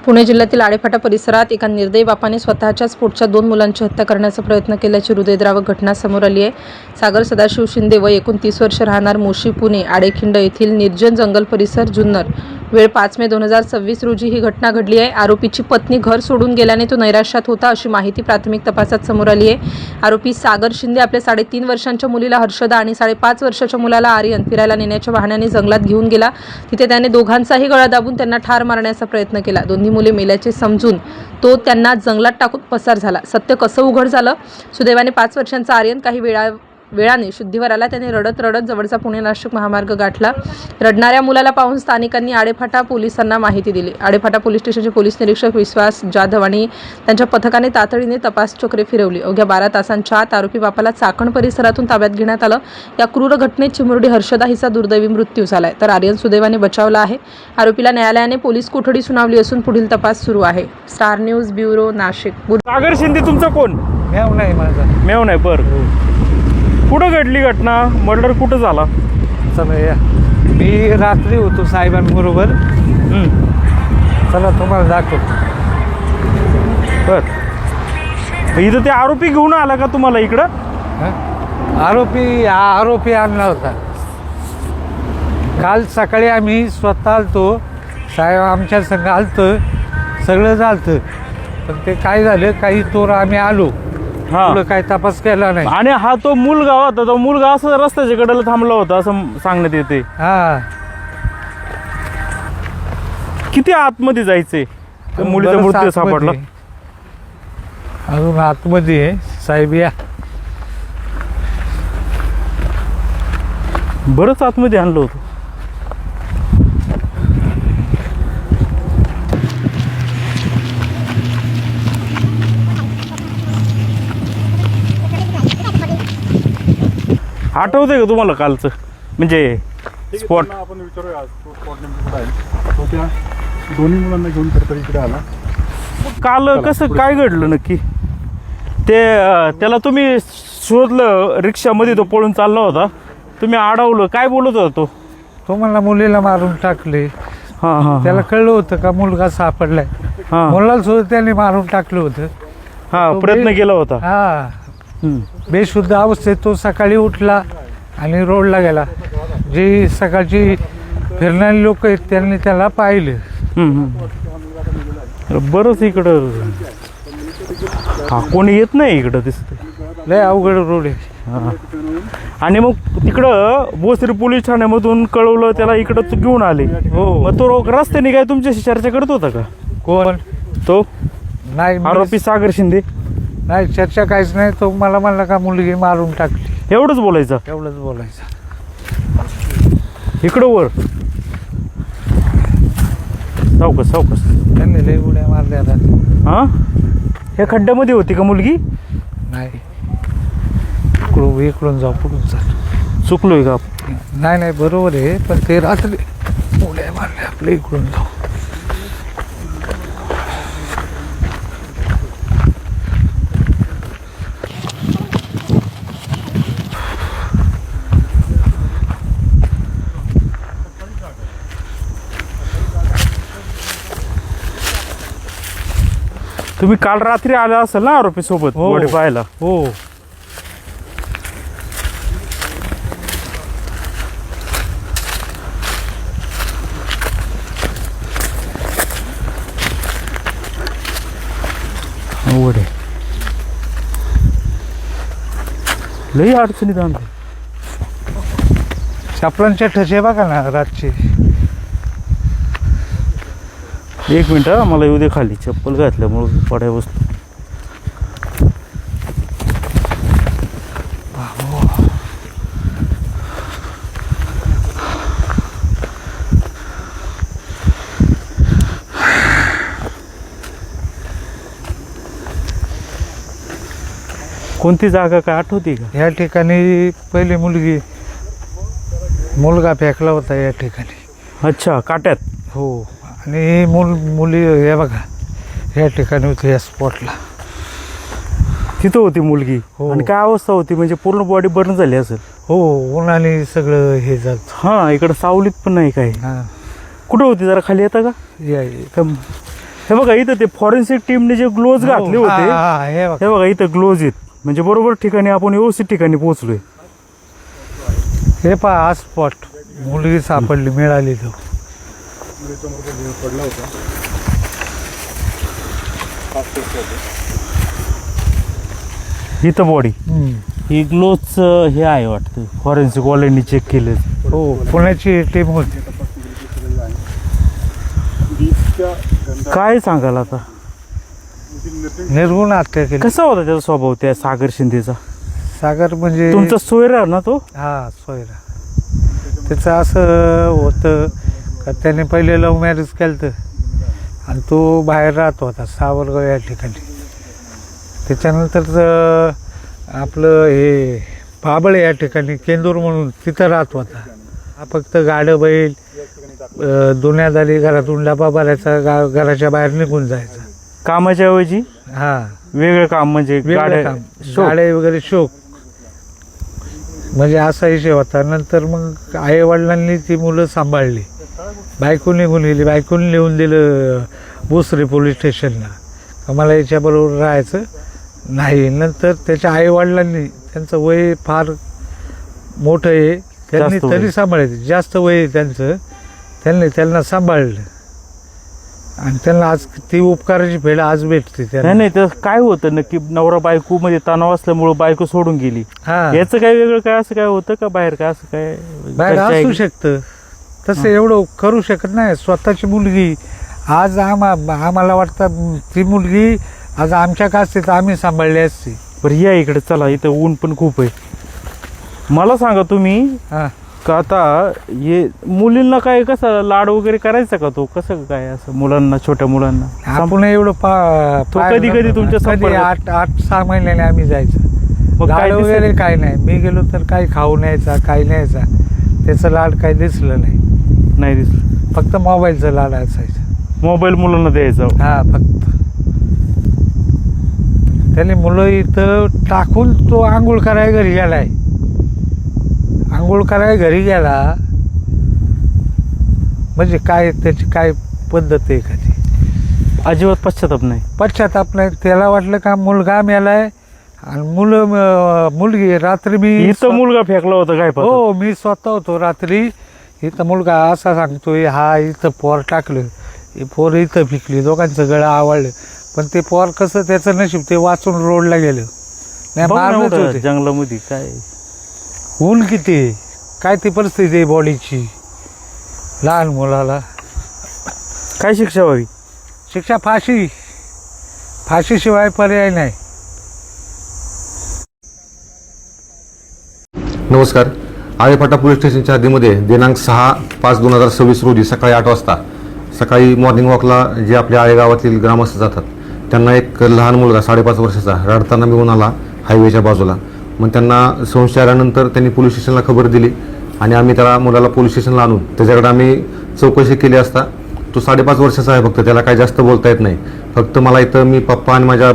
पुणे जिल्ह्यातील आडेफाटा परिसरात एका निर्दयी बापाने स्वतःच्याच पोटच्या 2 मुलांची हत्या करण्याचा प्रयत्न केल्याची हृदयद्रावक घटना समोर आली आहे। सागर सदाशिव शिंदे वय 29 वर्ष, राहणार मोशी, पुणे आडेखिंड येथील निर्जन जंगल परिसर, जुन्नर। वेळ 5 मे 2026 रोजी ही घटना घडली आहे। आरोपीची पत्नी घर सोडून गेल्याने तो नैराश्यात होता, अशी माहिती प्राथमिक तपासात समोर आली आहे। आरोपी सागर शिंदे आपल्या 3.5 वर्षांच्या मुलीला हर्षदा आणि 5.5 वर्षाच्या मुलाला आर्यन फिरायला नेण्याच्या बहाण्याने जंगलात घेऊन गेला। तिथे त्याने दोघांचाही गळा दाबून त्यांना ठार मारण्याचा प्रयत्न केला। दोन्ही मुले मेल्याचे समजून तो त्यांना जंगलात टाकून पसार झाला। सत्य कसं उघड झालं? सुदैवाने 5 वर्षांचा आर्यन काही वेळाने शुद्धीवर आला। त्याने रडत जवळचा पुणे नाशिक महामार्ग गाठला। रडणाऱ्या मुलाला पाहून स्थानिकांनी आडेफाटा पोलिसांना माहिती दिली। आडेफाटा पोलीस स्टेशनचे पोलीस निरीक्षक विश्वास जाधव आणि त्यांच्या पथकाने तातडीने तपास चक्रे फिरवली। अवघ्या 12 तासांच्या आत आरोपी बापाला चाकण परिसरातून ताब्यात घेण्यात आलं। या क्रूर घटनेत चिमुरडी हर्षदा हिचा दुर्दैवी मृत्यू झालाय, तर आर्यन सुदैवाने बचावला आहे। आरोपीला न्यायालयाने पोलीस कोठडी सुनावली असून पुढील तपास सुरू आहे। Star News bureau, Nashik. Sagar Shinde तुमचा कोण? मेव नाही माझा। मेव नाही, बरं। कुठं घडली घटना? मर्डर कुठं झाला? चला या, मी रात्री होतो साहेबांबरोबर। चला तुम्हाला दाखवतो। बरं, इथं ते आरोपी घेऊन आला का तुम्हाला इकडं? आरोपी आणला होता काल सकाळी। आम्ही स्वतः आलतो, साहेब आमच्या संग आलतं, सगळं झालतं, पण ते काय झालं, काही तोर आम्ही आलो, पुढं काय तपास केला नाही। आणि हा तो मुलगा होता, तो मुलगा असं रस्त्याच्या कडेला थांबला होता असं सांगण्यात येते। हा, किती आतमध्ये जायचंय? मुलीचा मृत्यू सापडला, अजून आतमध्ये आहे साहेब। या, बरंच आतमध्ये आणलं होतं। आठवतंय का तुम्हाला कालचं? म्हणजे स्पॉट आपण विचारूया, तो स्पॉट नेमकं कुठं आहे? तो त्या दोन्ही मुलांना घेऊन तर इकडे आला। काल कसं काय घडलं नक्की ते? त्याला तुम्ही शोधलं, रिक्षामध्ये तो पळून चालला होता, तुम्ही अडवलं, काय बोलत होता तो मला मुलीला मारून टाकले। त्याला कळलं होतं का मुलगा सापडलाय, मुलाला सुद्धा त्याने मारून टाकलं होतं। प्रयत्न केला होता। हा, बेशुद्ध अवस्थेत तो सकाळी उठला आणि रोडला गेला। जी सकाळची फिरणारी लोक आहेत त्यांनी त्याला पाहिलं। बरंच इकडं कोणी येत नाही इकडं, दिसतंय लय अवघड रोड आहे। आणि मग तिकडं भोसरी पोलीस ठाण्यामधून कळवलं त्याला, इकडं तू घेऊन आले। मग तो रस्त्याने काय तुमच्याशी चर्चा करत होता का? कोण? तो नाही, आरोपी सागर शिंदे नाही, चर्चा काहीच नाही। तो मला म्हणला का मुलगी मारून टाकली, एवढंच बोलायचं? एवढंच बोलायचं। इकडं वर सावकाश त्यांनी लय उड्या मारल्या आता। हा, ह्या खड्ड्यामध्ये होती का मुलगी? नाही, इकडून जाऊ, पुढून चाल। चुकलोय का? नाही, बरोबर आहे, पण ते रात्री उड्या मारल्या आपल्या, इकडून जाऊ। तुम्ही काल रात्री आला असेल ना आरोपी सोबत बॉडी पाहायला? हो, लई अडचणीत आणलं। चपलांचे ठसे बघा ना रातचे। एक मिनिट, मला येऊ दे खाली, चप्पल घातल्यामुळे पड्या बसतो। कोणती जागा काय आठवते का? या ठिकाणी पहिली मुलगा फेकला होता या ठिकाणी। अच्छा, काट्यात? हो, आणि मुली हे बघा या ठिकाणी होती, या स्पॉटला तिथं होती मुलगी। आणि काय अवस्था होती? म्हणजे पूर्ण बॉडी बर्न झाली असेल। हो, उन्हाने सगळं हे झालं। हां, इकडं सावलीत पण नाही काय। हां, कुठं होती? जरा खाली येतं का? या हे बघा इथं ते फॉरेन्सिक टीमने जे ग्लोव्ज घातले हा, होते, हा, हे बघ. हे बघा इथं ग्लोव्ज आहेत, म्हणजे बरोबर ठिकाणी आपण व्यवस्थित ठिकाणी पोहोचलोय. हे पहा हा स्पॉट मुलगी सापडली मिळाली तो. पडला होता. इथं बॉडी ही ग्लोव्ज हे आहे वाटतं, फॉरेन्सिक वाल्यांनी चेक केलं. हो पुण्याची टीम होती. काय सांगाल आता, निर्गुण हत्या केली. कसा होता त्याचा स्वभाव त्या सागर शिंदेचा? सागर म्हणजे तुमचा सोयरा ना तो? हा सोयरा. त्याचं असं होतं का त्याने पहिले लव्ह मॅरेज केलं आणि तो बाहेर राहत होता सावरगाव या ठिकाणी. त्याच्यानंतर आपलं हे बाबळ या ठिकाणी केंदूर म्हणून तिथं राहत होता. हा फक्त गाडं बैल दुनियादारी घरातून डबा भरायचा, घराच्या बाहेर निघून जायचा कामाच्या ऐवजी. हा वेगळं काम म्हणजे वेगळं गाड्या- काम, शौक. गाड्या वगैरे शोक म्हणजे असा विषय होता. नंतर मग आई वडिलांनी ती मुलं सांभाळली. बायको निघून गेली, बायकोने लिहून दिलं भोसरी पोलीस स्टेशनला का मला याच्याबरोबर राहायचं नाही. नंतर त्याच्या आई वडिलांनी, त्यांचं वय फार मोठं आहे, त्यांनी जास्त वय. तरी सांभाळायचं, जास्त वय आहे त्यांचं, त्यांना सांभाळलं आणि त्यांना आज ती उपकाराची फेड आज भेटते नाही त्यांना. नाही, तर काय होतं नक्की, नवरा बायको मध्ये तणाव असल्यामुळे बायको सोडून गेली, हा याचं काय वेगळं काय असं काय होतं का बाहेर काय असं काय? बाहेर घरच्या असू आई- शकतं तसं एवढं करू शकत नाही. स्वतःची मुलगी आज आम्हाला वाटतं ती मुलगी आज आमच्या का असते तर आम्ही सांभाळली असती. बरं या इकडे चला, इथं ऊन पण खूप आहे. मला सांगा तुम्ही हा का आता हे मुलींना काय कसं लाड वगैरे करायचा का तो, कसं काय असं मुलांना, छोट्या मुलांना? आपण एवढं तो कधी तुमच्या संपर्कात- 8-6 महिन्याने आम्ही जायचं. मग काय लाड वगैरे दिसायचं? काय नाही. मी गेलो तर काही खाऊ न्यायचा, काही न्यायचा, त्याचं लाड काही दिसलं नाही. नाही दिसलं. फक्त मोबाईलचं लाड असायचं. मोबाईल मुलांना द्यायचा. हा फक्त त्याने मुलं इथं टाकून तो आंघोळ करायला घरी गेलाय. आंघोळ करायला घरी गेला म्हणजे काय त्याची काय पद्धत आहे का ती? अजिबात पश्चाताप नाही. पश्चाताप नाही. त्याला वाटलं का मुलगा मेलाय आणि मुलगी रात्री मी इथं मुलगा फेकला होता काय पता? हो मी स्वतः होतो रात्री. इथं मुलगा असा सांगतोय हा इथं पोर टाकलं, हे पोर इथं फिकली, दोघांचं गळं आवडलं. पण ते पोर कसं त्याचं नशीब ते वाचून रोडला गेलं नाही, बघ ना मारलंच एवढं होते. जंगलामध्ये काय ऊन किती आहे, काय ती परिस्थिती आहे बॉडीची लहान मुलाला. काय शिक्षा व्हावी? शिक्षा फाशीशिवाय पर्याय नाही. नमस्कार. आळेफाटा पोलीस स्टेशनच्या हद्दीमध्ये दिनांक 6/5/2026 रोजी सकाळी 8 वाजता सकाळी मॉर्निंग वॉकला जे आपल्या आळे गावातील ग्रामस्थ जातात त्यांना एक लहान मुलगा 5.5 वर्षाचा रडताना मिळून आला हायवेच्या बाजूला. मग त्यांना संशय आल्यानंतर त्यांनी पोलीस स्टेशनला खबर दिली आणि आम्ही त्याला मुलाला पोलीस स्टेशनला आणून त्याच्याकडे आम्ही चौकशी केली असता तो 5.5 वर्षाचा आहे. फक्त त्याला काही जास्त बोलता येत नाही. फक्त मला इथं मी पप्पा आणि माझ्या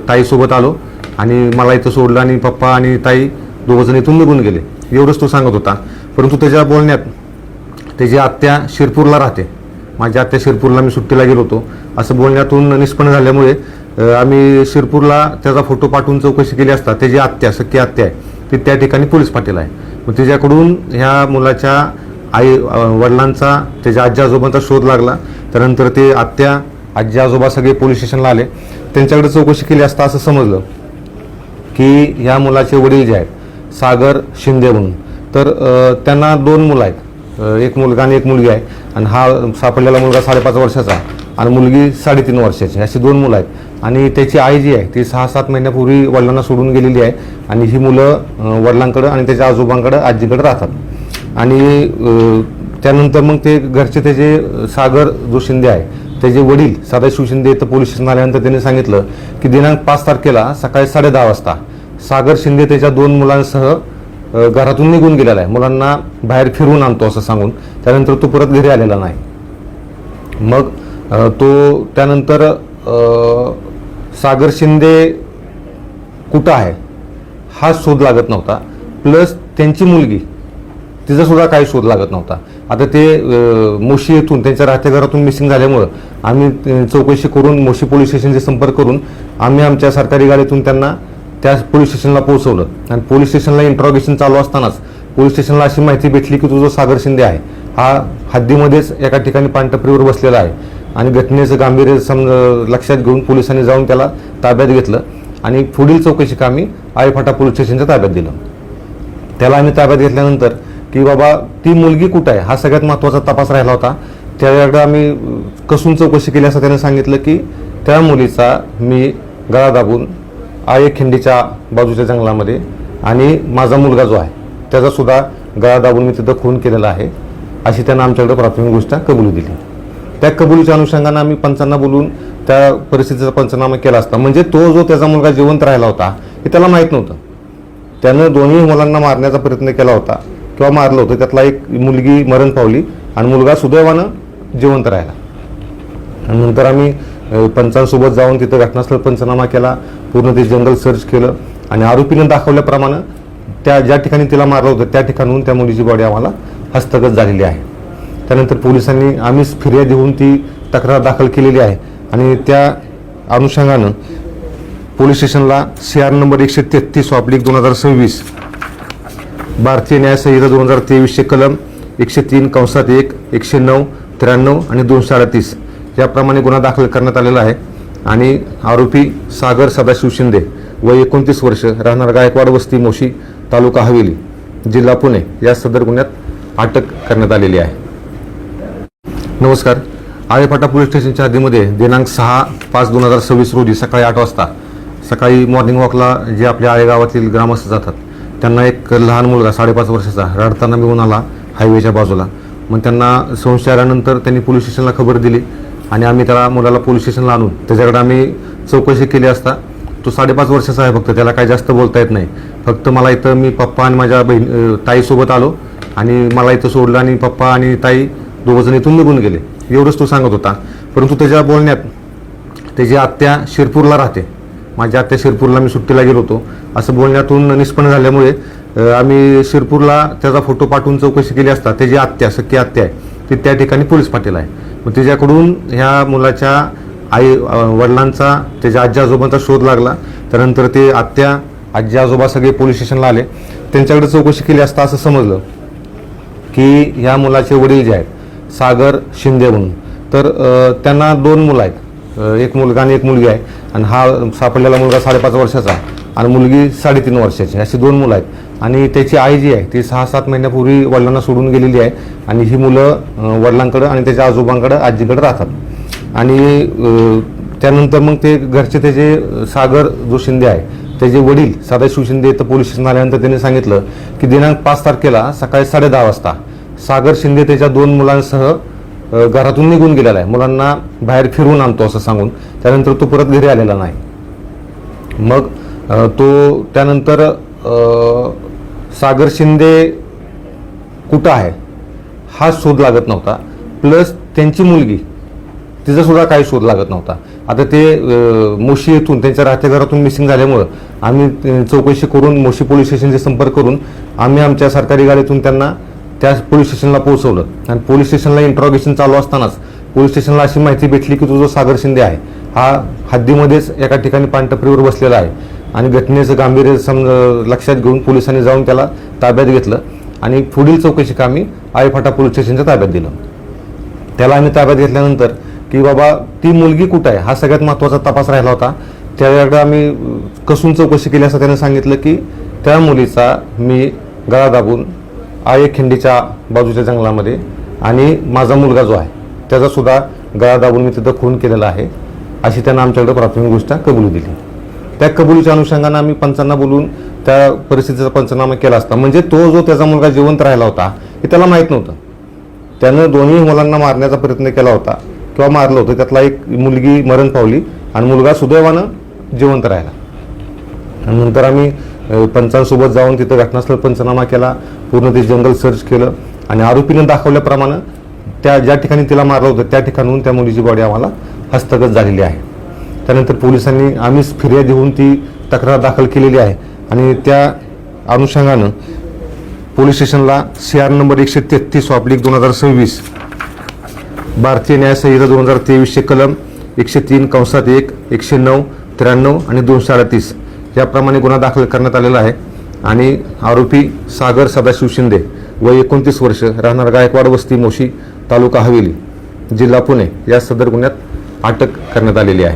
ताईसोबत आलो आणि मला इथं सोडलं आणि पप्पा आणि ताई दोघंजण इथून निघून गेले, एवढंच तो सांगत होता. परंतु त्याच्या बोलण्यात त्याची आत्या शिरपूरला राहते, माझ्या आत्या शिरपूरला मी सुट्टीला गेलो होतो असं बोलण्यातून निष्पन्न झाल्यामुळे आम्ही शिरपूरला त्याचा फोटो पाठवून चौकशी केली असता त्याची आत्या, सख्खी आत्या आहे ती त्या ठिकाणी पोलीस पाटील आहे. मग त्याच्याकडून ह्या मुलाच्या आई वडिलांचा, त्याच्या आजी आजोबांचा शोध लागला. त्यानंतर ते आत्या, आजी आजोबा सगळे पोलीस स्टेशनला आले. त्यांच्याकडे चौकशी केली असता असं समजलं की ह्या मुलाचे वडील जे आहेत सागर शिंदे म्हणून, तर त्यांना 2 मुलं आहेत, एक मुलगा आणि एक मुलगी आहे. आणि हा सापडलेला मुलगा 5.5 वर्षाचा आहे आणि मुलगी 3.5 वर्षाची, अशी 2 मुलं आहेत. आणि त्याची आई जी आहे ती 6-7 महिन्यापूर्वी वडिलांना सोडून गेलेली आहे आणि ही मुलं वडिलांकडं आणि त्याच्या आजोबांकडं, आजीकडे राहतात. आणि त्यानंतर मग ते घरचे त्याचे सागर जो शिंदे आहे त्याचे वडील सदाशिव शिंदे इथं पोलीस स्टेशन आल्यानंतर त्यांनी सांगितलं की दिनांक 5 तारखेला सकाळी 10:30 वाजता सागर शिंदे त्याच्या 2 मुलांसह घरातून निघून गेलेला आहे, मुलांना बाहेर फिरवून आणतो असं सांगून. त्यानंतर तो परत घरी आलेला नाही. मग तो त्यानंतर सागर शिंदे कुठं आहे हा शोध लागत नव्हता. प्लस त्यांची मुलगी, तिचा सुद्धा काही शोध लागत नव्हता. आता ते मोशी येथून त्यांच्या राहत्या घरातून मिसिंग झाल्यामुळं आम्ही चौकशी करून मोशी पोलीस स्टेशनचे संपर्क करून आम्ही आमच्या सरकारी गाडीतून त्यांना त्या पोलीस स्टेशनला पोहोचवलं आणि पोलीस स्टेशनला इंट्रॉगेशन चालू असतानाच पोलीस स्टेशनला अशी माहिती भेटली की तो जो सागर शिंदे आहे हा हद्दीमध्येच एका ठिकाणी पानटपरीवर बसलेला आहे आणि घटनेचं गांभीर्य लक्षात घेऊन पोलिसांनी जाऊन त्याला ताब्यात घेतलं आणि पुढील चौकशी कामी आळेफाटा पोलीस स्टेशनच्या ताब्यात दिलं. त्याला आम्ही ताब्यात घेतल्यानंतर की बाबा ती मुलगी कुठं आहे हा सगळ्यात महत्त्वाचा तपास राहिला होता. त्यावेळेला आम्ही कसून चौकशी केली असं त्याने सांगितलं की त्या मुलीचा मी गळा दाबून खिंडीच्या बाजूच्या जंगलामध्ये आणि माझा मुलगा जो आहे त्याचा सुद्धा गळा दाबून मी तिथं खून केलेला आहे अशी त्यांना आमच्याकडे प्राथमिक गोष्ट कबुली दिली. त्या कबुलीच्या अनुषंगानं आम्ही पंचांना बोलून त्या परिस्थितीचा पंचनामा केला असता म्हणजे तो जो त्याचा मुलगा जिवंत राहिला होता हे त्याला माहीत नव्हतं. त्यानं दोन्ही मुलांना मारण्याचा प्रयत्न केला होता किंवा मारलं होतं. त्यातला एक मुलगी मरण पावली आणि मुलगा सुदैवानं जिवंत राहिला. आणि नंतर आम्ही पंचांसोबत जाऊन तिथं घटनास्थळ पंचनामा केला, पूर्ण ते जंगल सर्च केलं आणि आरोपीनं दाखवल्याप्रमाणे त्या ज्या ठिकाणी तिला मारलं होतं त्या ठिकाणहून त्या मुलीची बॉडी आम्हाला हस्तगत झालेली आहे. त्यानंतर पोलिसांनी आम्हीच फिर्याद देऊन ती तक्रार दाखल केलेली आहे आणि त्या अनुषंगानं पोलीस स्टेशनला CR नंबर 133/2026 भारतीय न्याय संहिता 2023 कलम 103(1), 109, 93 आणि 238 याप्रमाणे गुन्हा दाखल करण्यात आलेला आहे आणि आरोपी सागर सदाशिव शिंदे वय 29 वर्ष राहणार गायकवाड वस्ती मोशी तालुका हवेली जिल्हा पुणे या सदर गुन्ह्यात अटक करण्यात आलेली आहे. नमस्कार. आळेफाटा पोलीस स्टेशनच्या हद्दीमध्ये दिनांक 6/5/2026 रोजी सकाळी 8 वाजता सकाळी मॉर्निंग वॉकला जे आपल्या आळे गावातील ग्रामस्थ जातात त्यांना एक लहान मुलगा 5.5 वर्षाचा रडताना मिळून आला हायवेच्या बाजूला. मग त्यांना संशय आल्यानंतर त्यांनी पोलीस स्टेशनला खबर दिली आणि आम्ही त्याला मुलाला पोलीस स्टेशनला आणून त्याच्याकडे आम्ही चौकशी केली असता तो 5.5 वर्षाचा आहे. फक्त त्याला काही जास्त बोलता येत नाही. फक्त मला इथं मी पप्पा आणि माझ्या ताईसोबत आलो आणि मला इथं सोडलं आणि पप्पा आणि ताई दोघंजण इथून निघून गेले एवढंच तो सांगत होता. परंतु त्याच्या बोलण्यात त्याची आत्या शिरपूरला राहते, माझ्या आत्या शिरपूरला मी सुट्टीला गेलो होतो असं बोलण्यातून निष्पन्न झाल्यामुळे आम्ही शिरपूरला त्याचा फोटो पाठवून चौकशी केली असता त्याची आत्या सख्खी आत्या आहे ती त्या ठिकाणी पोलीस पाटील आहे. मग त्याच्याकडून ह्या मुलाच्या आई वडिलांचा त्याच्या आजी आजोबांचा शोध लागला. त्यानंतर ते आत्या आजी आजोबा सगळे पोलीस स्टेशनला आले. त्यांच्याकडे चौकशी केली असता असं समजलं की ह्या मुलाचे वडील जे आहेत सागर शिंदे म्हणून तर त्यांना 2 मुलं आहेत, एक मुलगा आणि एक मुलगी आहे आणि हा सापडलेला मुलगा 5.5 वर्षाचा आणि मुलगी 3.5 वर्षाची अशी 2 मुलं आहेत आणि त्याची आई जी आहे ती 6-7 महिन्यापूर्वी वडिलांना सोडून गेलेली आहे आणि ही मुलं वडिलांकडं आणि त्याच्या आजोबांकडं आजीकडे राहतात. आणि त्यानंतर मग ते घरचे त्याचे सागर जो शिंदे आहे त्याचे वडील सदाशिव शिंदे इथं पोलीस स्टेशन आल्यानंतर त्यांनी सांगितलं की दिनांक 5 तारखेला सकाळी 10:30 वाजता सागर शिंदे त्याच्या 2 मुलांसह घरातून निघून गेलेला आहे, मुलांना बाहेर फिरवून आणतो असं सांगून. त्यानंतर तो परत घरी आलेला नाही. मग तो त्यानंतर सागर शिंदे कुठं आहे हा शोध लागत नव्हता, प्लस त्यांची मुलगी तिचा सुद्धा काही शोध लागत नव्हता. आता ते मोशी येथून त्यांच्या राहत्या घरातून मिसिंग झाल्यामुळं आम्ही चौकशी करून मोशी पोलीस स्टेशनचे संपर्क करून आम्ही आमच्या सरकारी गाडीतून त्यांना त्या पोलीस स्टेशनला पोहोचवलं आणि पोलीस स्टेशनला इंट्रॉगेशन चालू असतानाच पोलीस स्टेशनला अशी माहिती भेटली की तो जो सागर शिंदे आहे हा हद्दीमध्येच एका ठिकाणी पानटपरीवर बसलेला आहे आणि घटनेचं गांभीर्य लक्षात घेऊन पोलिसांनी जाऊन त्याला ताब्यात घेतलं आणि पुढील चौकशी कामी आळेफाटा पोलीस स्टेशनच्या ताब्यात दिलं. त्याला आम्ही ताब्यात घेतल्यानंतर की बाबा ती मुलगी कुठं आहे हा सगळ्यात महत्त्वाचा तपास राहिला होता. त्यावेळेला आम्ही कसून चौकशी केली असं त्याने सांगितलं की त्या मुलीचा मी गळा दाबून खिंडीच्या बाजूच्या जंगलामध्ये आणि माझा मुलगा जो आहे त्याचा सुद्धा गळा दाबून मी तिथं खून केलेला आहे अशी त्यांना आमच्याकडे प्राथमिक गोष्ट कबुली दिली. त्या कबुलीच्या अनुषंगानं आम्ही पंचांना बोलून त्या परिस्थितीचा पंचनामा केला असता म्हणजे तो जो त्याचा मुलगा जिवंत राहिला होता हे त्याला माहीत नव्हतं. त्यानं दोन्ही मुलांना मारण्याचा प्रयत्न केला होता किंवा मारलं होतं. त्यातला एक मुलगी मरण पावली आणि मुलगा सुदैवानं जिवंत राहिला. आणि नंतर आम्ही पंचांसोबत जाऊन तिथं घटनास्थळ पंचनामा केला, पूर्ण ते जंगल सर्च केलं आणि आरोपीनं दाखवल्याप्रमाणे त्या ज्या ठिकाणी तिला मारलं होतं त्या ठिकाणहून त्या मुलीची बॉडी आम्हाला हस्तगत झालेली आहे. त्यानंतर पोलिसांनी आम्हीच फिर्याद देऊन ती तक्रार दाखल केलेली आहे आणि त्या अनुषंगानं पोलीस स्टेशनला CR नंबर 133/2026, भारतीय न्याय संहिता 2023 कलम 103(1), 109, 93 आणि 238 याप्रमाणे गुन्हा दाखल करण्यात आलेला आहे आणि आरोपी सागर सदाशिव शिंदे वय 29 वर्ष, राहणार गायकवाड वस्ती मोशी, तालुका हवेली, जिल्हा पुणे या सदर गुन्ह्यात अटक करण्यात आलेली आहे.